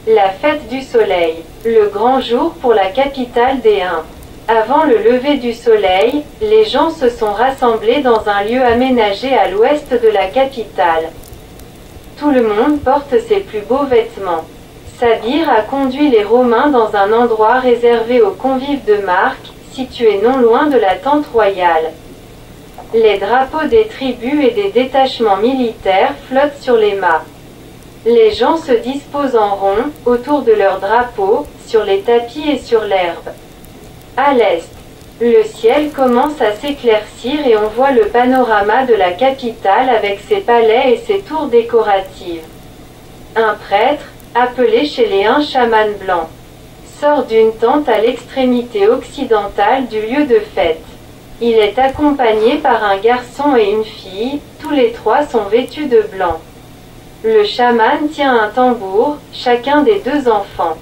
La fête du soleil. Le grand jour pour la capitale des Huns. Avant le lever du soleil, les gens se sont rassemblés dans un lieu aménagé à l'ouest de la capitale. Tout le monde porte ses plus beaux vêtements. Sabir a conduit les Romains dans un endroit réservé aux convives de marque, situé non loin de la tente royale. Les drapeaux des tribus et des détachements militaires flottent sur les mâts. Les gens se disposent en rond, autour de leurs drapeaux, sur les tapis et sur l'herbe. À l'est, le ciel commence à s'éclaircir et on voit le panorama de la capitale avec ses palais et ses tours décoratives. Un prêtre, appelé chez les Huns chaman blanc, sort d'une tente à l'extrémité occidentale du lieu de fête. Il est accompagné par un garçon et une fille, tous les trois sont vêtus de blanc. Le chaman tient un tambour, chacun des deux enfants,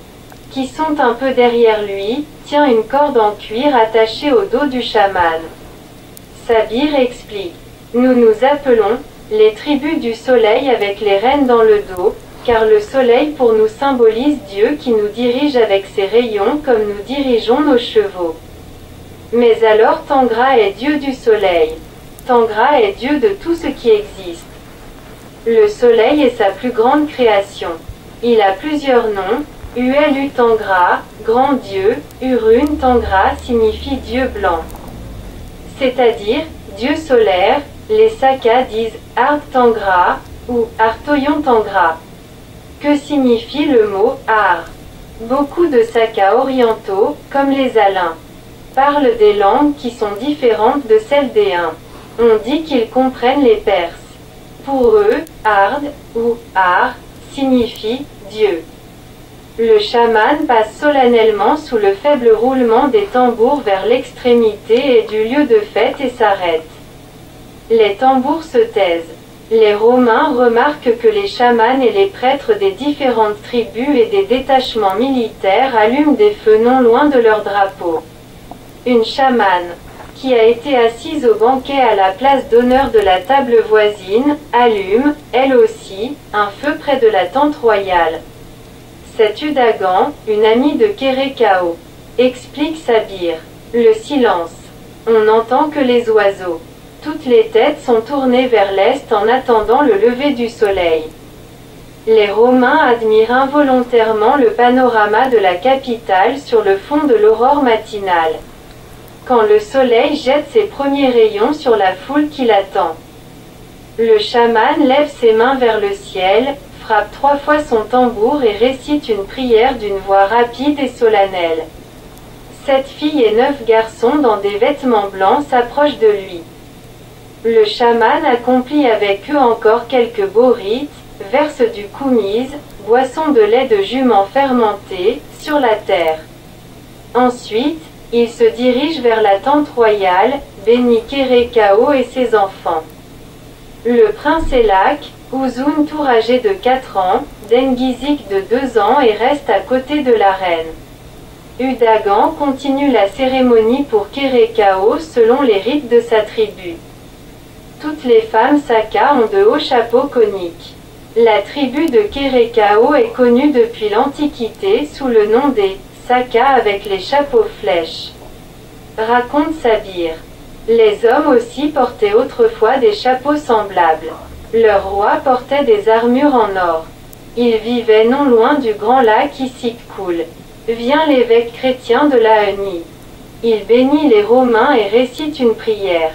qui sont un peu derrière lui, tient une corde en cuir attachée au dos du chaman. Sabir explique. Nous nous appelons les tribus du soleil avec les rênes dans le dos, car le soleil pour nous symbolise Dieu qui nous dirige avec ses rayons comme nous dirigeons nos chevaux. Mais alors Tangra est Dieu du soleil. Tangra est Dieu de tout ce qui existe. Le soleil est sa plus grande création. Il a plusieurs noms. Uelu Tangra, grand Dieu, Urun Tangra signifie Dieu blanc. C'est-à-dire, Dieu solaire, les Sakas disent Ard Tangra ou Artoyon Tangra. Que signifie le mot Ar? Beaucoup de Sakas orientaux, comme les Alains, parlent des langues qui sont différentes de celles des Huns. On dit qu'ils comprennent les Perses. Pour eux, Ard ou Ar signifie Dieu. Le chaman passe solennellement sous le faible roulement des tambours vers l'extrémité et du lieu de fête et s'arrête. Les tambours se taisent. Les Romains remarquent que les chamans et les prêtres des différentes tribus et des détachements militaires allument des feux non loin de leurs drapeaux. Une chamane, qui a été assise au banquet à la place d'honneur de la table voisine, allume, elle aussi, un feu près de la tente royale. C'est Udagan, une amie de Kerekao. Explique Sabir. Le silence. On n'entend que les oiseaux. Toutes les têtes sont tournées vers l'est en attendant le lever du soleil. Les Romains admirent involontairement le panorama de la capitale sur le fond de l'aurore matinale. Quand le soleil jette ses premiers rayons sur la foule qui l'attend. Le chaman lève ses mains vers le ciel, frappe 3 fois son tambour et récite une prière d'une voix rapide et solennelle. 7 filles et 9 garçons dans des vêtements blancs s'approchent de lui. Le chaman accomplit avec eux encore quelques beaux rites, verse du koumiz, boisson de lait de jument fermenté, sur la terre. Ensuite, il se dirige vers la tente royale, bénit Kerekao et ses enfants. Le prince Elak, Uzun tout âgé de 4 ans, Dengizik de 2 ans et reste à côté de la reine. Udagan continue la cérémonie pour Kerekao selon les rites de sa tribu. Toutes les femmes Sakas ont de hauts chapeaux coniques. La tribu de Kerekao est connue depuis l'Antiquité sous le nom des Sakas avec les chapeaux flèches. Raconte Sabir. Les hommes aussi portaient autrefois des chapeaux semblables. Leur roi portait des armures en or. Ils vivaient non loin du grand lac Issyk coule. Vient l'évêque chrétien de Laeni. Il bénit les Romains et récite une prière.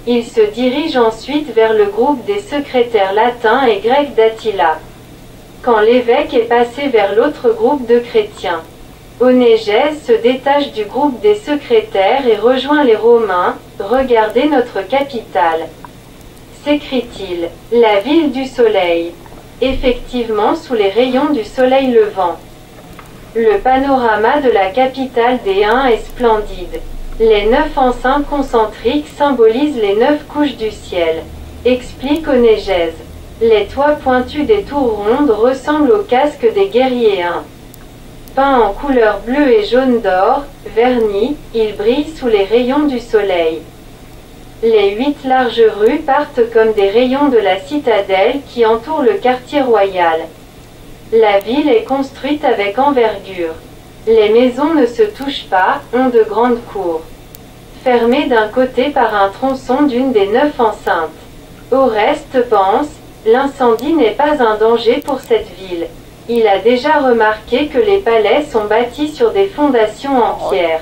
Il se dirige ensuite vers le groupe des secrétaires latins et grecs d'Attila. Quand l'évêque est passé vers l'autre groupe de chrétiens, Onégèse se détache du groupe des secrétaires et rejoint les Romains. Regardez notre capitale, s'écrie-t-il, la ville du soleil. Effectivement sous les rayons du soleil levant. Le panorama de la capitale des Huns est splendide. Les 9 enceintes concentriques symbolisent les 9 couches du ciel. Explique Onégèse. Les toits pointus des tours rondes ressemblent aux casques des guerriers Huns. Peints en couleur bleue et jaune d'or, vernis, ils brillent sous les rayons du soleil. Les 8 larges rues partent comme des rayons de la citadelle qui entoure le quartier royal. La ville est construite avec envergure. Les maisons ne se touchent pas, ont de grandes cours. Fermées d'un côté par un tronçon d'une des 9 enceintes. Oreste pense, l'incendie n'est pas un danger pour cette ville. Il a déjà remarqué que les palais sont bâtis sur des fondations en pierre.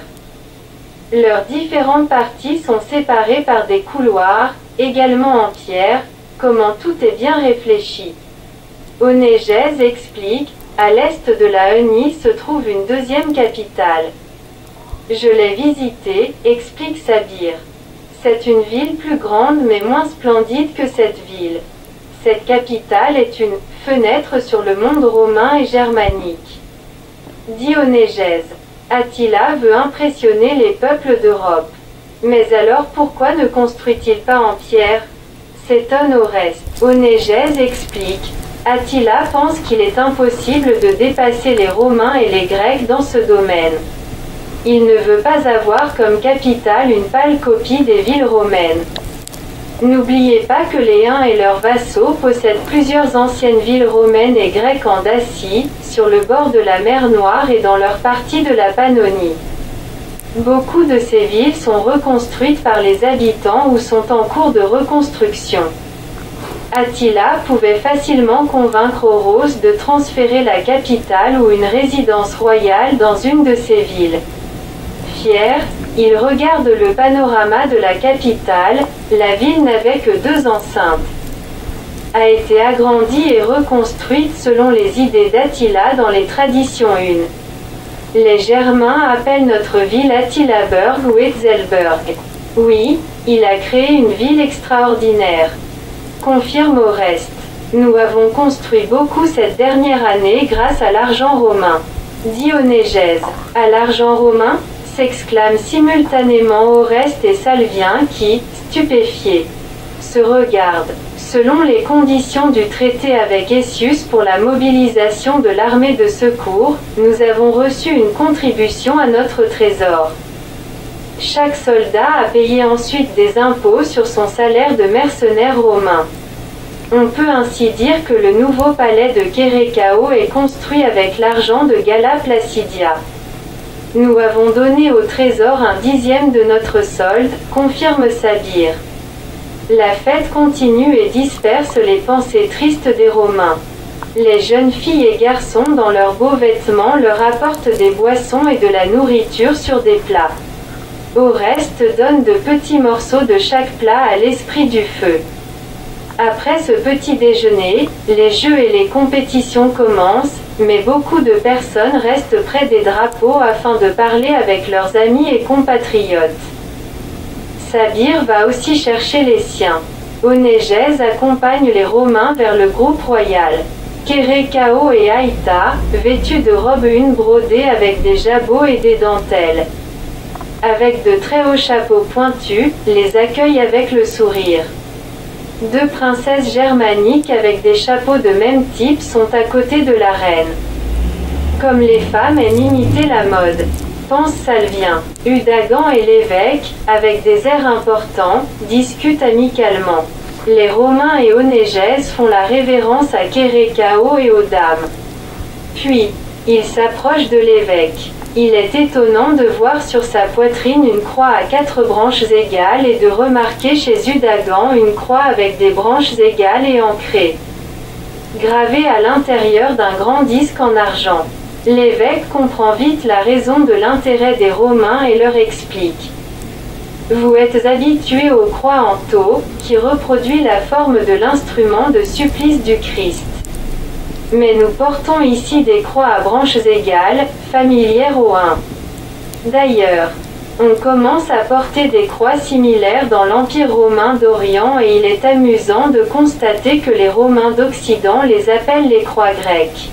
Leurs différentes parties sont séparées par des couloirs, également en pierre, comment tout est bien réfléchi. Onégèse explique, à l'est de la Heunie se trouve une deuxième capitale. Je l'ai visitée, explique Sabir. C'est une ville plus grande mais moins splendide que cette ville. Cette capitale est une fenêtre sur le monde romain et germanique. Dit Onégèse. Attila veut impressionner les peuples d'Europe. Mais alors pourquoi ne construit-il pas en pierre? S'étonne Oreste. Onégèse explique. Attila pense qu'il est impossible de dépasser les Romains et les Grecs dans ce domaine. Il ne veut pas avoir comme capitale une pâle copie des villes romaines. N'oubliez pas que les Huns et leurs vassaux possèdent plusieurs anciennes villes romaines et grecques en Dacie, sur le bord de la mer Noire et dans leur partie de la Pannonie. Beaucoup de ces villes sont reconstruites par les habitants ou sont en cours de reconstruction. Attila pouvait facilement convaincre Oros de transférer la capitale ou une résidence royale dans une de ces villes. Fier, il regarde le panorama de la capitale, la ville n'avait que 2 enceintes. A été agrandie et reconstruite selon les idées d'Attila dans les traditions une. Les Germains appellent notre ville Attilaburg ou Etzelburg. Oui, il a créé une ville extraordinaire. Confirme Oreste. Nous avons construit beaucoup cette dernière année grâce à l'argent romain. Dit Onégèse. À l'argent romain? S'exclament simultanément Oreste et Salvien qui, stupéfiés, se regardent. Selon les conditions du traité avec Essius pour la mobilisation de l'armée de secours, nous avons reçu une contribution à notre trésor. Chaque soldat a payé ensuite des impôts sur son salaire de mercenaire romain. On peut ainsi dire que le nouveau palais de Kérékao est construit avec l'argent de Galla Placidia. Nous avons donné au trésor 1/10 de notre solde, confirme Sabir. La fête continue et disperse les pensées tristes des Romains. Les jeunes filles et garçons dans leurs beaux vêtements leur apportent des boissons et de la nourriture sur des plats. Oreste donne de petits morceaux de chaque plat à l'esprit du feu. Après ce petit déjeuner, les jeux et les compétitions commencent, mais beaucoup de personnes restent près des drapeaux afin de parler avec leurs amis et compatriotes. Sabir va aussi chercher les siens. Onégèse accompagne les Romains vers le groupe royal. Kérékao et Aïta, vêtus de robes une brodées avec des jabots et des dentelles. Avec de très hauts chapeaux pointus, les accueillent avec le sourire. 2 princesses germaniques avec des chapeaux de même type sont à côté de la reine. Comme les femmes aiment imiter la mode, pense Salvien. Udagan et l'évêque, avec des airs importants, discutent amicalement. Les Romains et Onégèse font la révérence à Kérékao et aux dames. Puis, ils s'approchent de l'évêque. Il est étonnant de voir sur sa poitrine une croix à 4 branches égales et de remarquer chez Udagan une croix avec des branches égales et ancrées, gravée à l'intérieur d'un grand disque en argent. L'évêque comprend vite la raison de l'intérêt des Romains et leur explique. Vous êtes habitués aux croix en tau, qui reproduit la forme de l'instrument de supplice du Christ. Mais nous portons ici des croix à branches égales, familières aux Huns. D'ailleurs, on commence à porter des croix similaires dans l'Empire romain d'Orient et il est amusant de constater que les Romains d'Occident les appellent les croix grecques.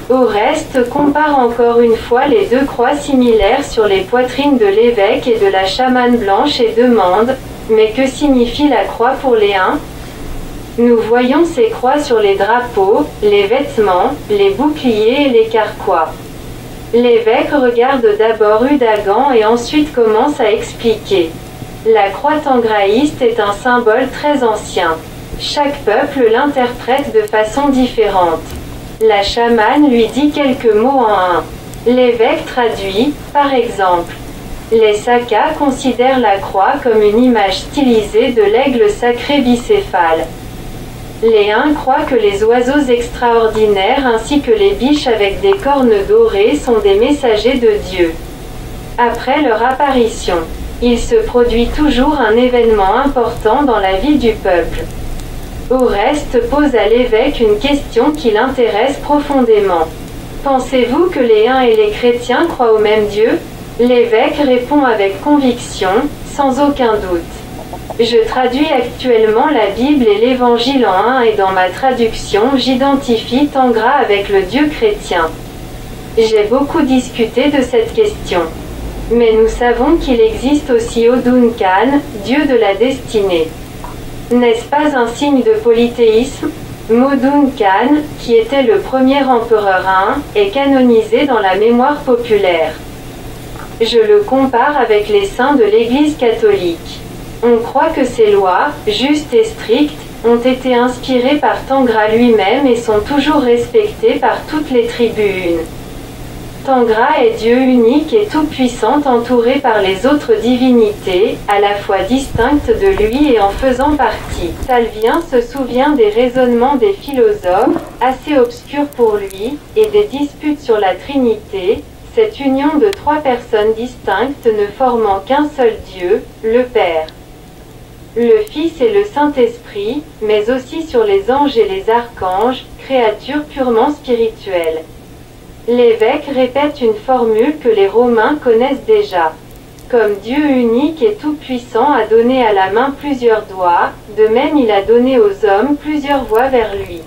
Oreste compare encore une fois les 2 croix similaires sur les poitrines de l'évêque et de la chamane blanche et demande « Mais que signifie la croix pour les Huns ?» Nous voyons ces croix sur les drapeaux, les vêtements, les boucliers et les carquois. L'évêque regarde d'abord Udagan et ensuite commence à expliquer. La croix tangraïste est un symbole très ancien. Chaque peuple l'interprète de façon différente. La chamane lui dit quelques mots en un. L'évêque traduit, par exemple. Les Sakas considèrent la croix comme une image stylisée de l'aigle sacré bicéphale. Les Huns croient que les oiseaux extraordinaires ainsi que les biches avec des cornes dorées sont des messagers de Dieu. Après leur apparition, il se produit toujours un événement important dans la vie du peuple. Oreste pose à l'évêque une question qui l'intéresse profondément. Pensez-vous que les Huns et les chrétiens croient au même Dieu? L'évêque répond avec conviction, sans aucun doute. Je traduis actuellement la Bible et l'Évangile en un et dans ma traduction j'identifie Tangra avec le Dieu chrétien. J'ai beaucoup discuté de cette question. Mais nous savons qu'il existe aussi Oduncan, Dieu de la destinée. N'est-ce pas un signe de polythéisme? Moduncan, qui était le premier empereur Hun, est canonisé dans la mémoire populaire. Je le compare avec les saints de l'Église catholique. On croit que ces lois, justes et strictes, ont été inspirées par Tangra lui-même et sont toujours respectées par toutes les tribus Hunes. Tangra est Dieu unique et tout-puissant entouré par les autres divinités, à la fois distinctes de lui et en faisant partie. Salvien se souvient des raisonnements des philosophes, assez obscurs pour lui, et des disputes sur la Trinité, cette union de trois personnes distinctes ne formant qu'un seul Dieu, le Père, le Fils et le Saint-Esprit, mais aussi sur les anges et les archanges, créatures purement spirituelles. L'évêque répète une formule que les Romains connaissent déjà. Comme Dieu unique et tout-puissant a donné à la main plusieurs doigts, de même il a donné aux hommes plusieurs voies vers lui.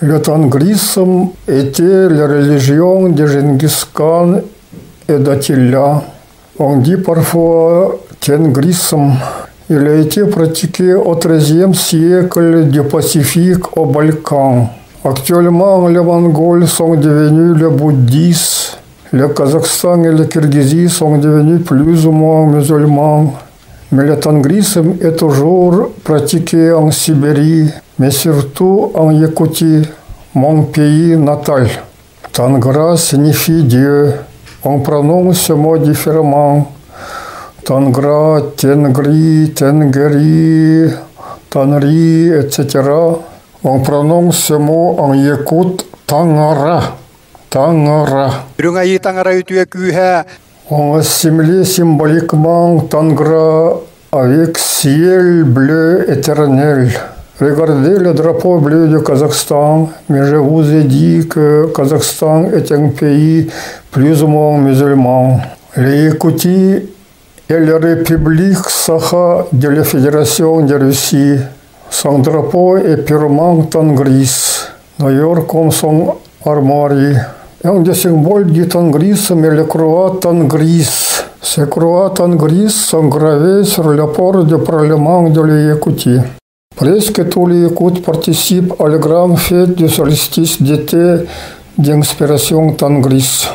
Le tangrisme était la religion de Gengis Khan et d'Attila. On dit parfois tengrisme. Il a été pratiqué au XIIIe siècle du Pacifique aux Balkans. Actuellement, les Mongols sont devenus le bouddhisme. Le Kazakhstan et le Kirghizie sont devenus plus ou moins musulmans. Mais le tangrisme est toujours pratiqué en Sibérie, mais surtout en Yakoutie, mon pays natal. Tangra signifie Dieu. On prononce ce mot différemment. Tangra, Tengri, Tengeri, Tanri, etc. On prononce ce mot en yakoute Tangara. Tangara. On assimile symboliquement Tangra avec ciel bleu éternel. Regardez le drapeau bleu du Kazakhstan, mais je vous ai dit que Kazakhstan est un pays plus ou moins musulman. Les Yakoutie et la République Sakha de la Fédération de Russie. Son drapeau est purement tangris, d'ailleurs comme son armoirie. Un des symboles du tangrisme est le croix tangris. Ces croix tangris sont gravées sur le port du Parlement de la Yakoutie. Presque tous les Yakoutes participent à la grande fête du solstice d'été d'inspiration tangris.